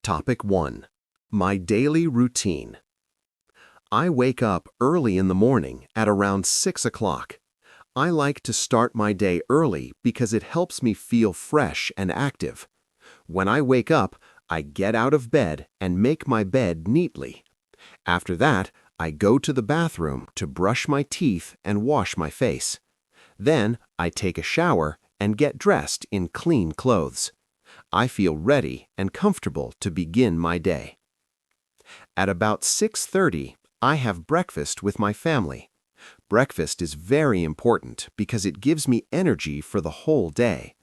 Topic 1. My daily routine. I wake up early in the morning at around 6 o'clock. I like to start my day early because it helps me feel fresh and active. When I wake up, I get out of bed and make my bed neatly. After that, I go to the bathroom to brush my teeth and wash my face. Then, I take a shower and get dressed in clean clothes. I feel ready and comfortable to begin my day. At about 6:30, I have breakfast with my family. Breakfast is very important because it gives me energy for the whole day.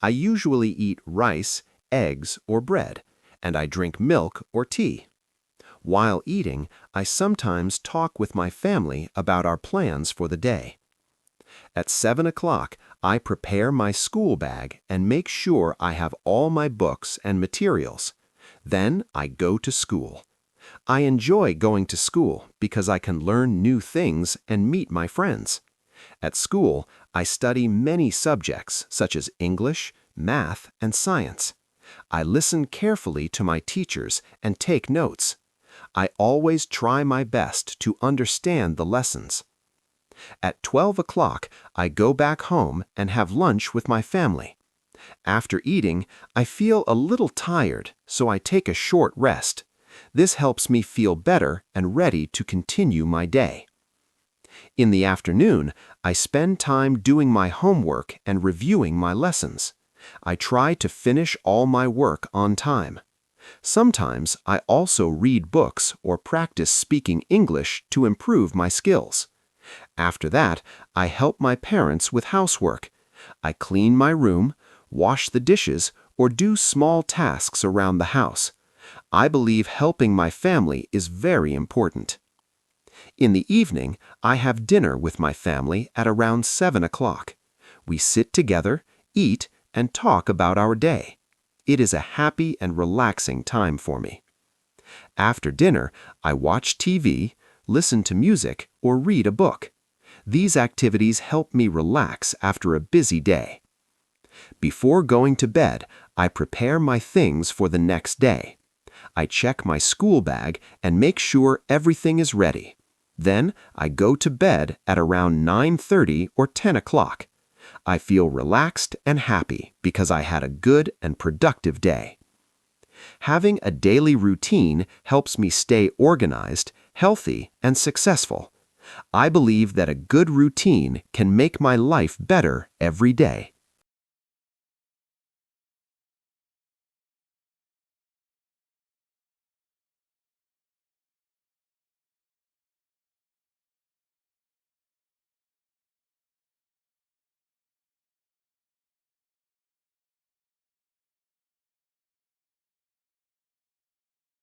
I usually eat rice, eggs, or bread, and I drink milk or tea. While eating, I sometimes talk with my family about our plans for the day. At 7 o'clock, I prepare my school bag and make sure I have all my books and materials. Then I go to school. I enjoy going to school because I can learn new things and meet my friends. At school, I study many subjects such as English, math, and science. I listen carefully to my teachers and take notes. I always try my best to understand the lessons. At 12 o'clock, I go back home and have lunch with my family. After eating, I feel a little tired, so I take a short rest. This helps me feel better and ready to continue my day. In the afternoon, I spend time doing my homework and reviewing my lessons. I try to finish all my work on time. Sometimes I also read books or practice speaking English to improve my skills. After that, I help my parents with housework. I clean my room, wash the dishes, or do small tasks around the house. I believe helping my family is very important. In the evening, I have dinner with my family at around 7 o'clock. We sit together, eat, and talk about our day. It is a happy and relaxing time for me. After dinner, I watch TV, listen to music, or read a book. These activities help me relax after a busy day. Before going to bed, I prepare my things for the next day. I check my school bag and make sure everything is ready. Then I go to bed at around 9:30 or 10 o'clock. I feel relaxed and happy because I had a good and productive day. Having a daily routine helps me stay organized, healthy, and successful. I believe that a good routine can make my life better every day.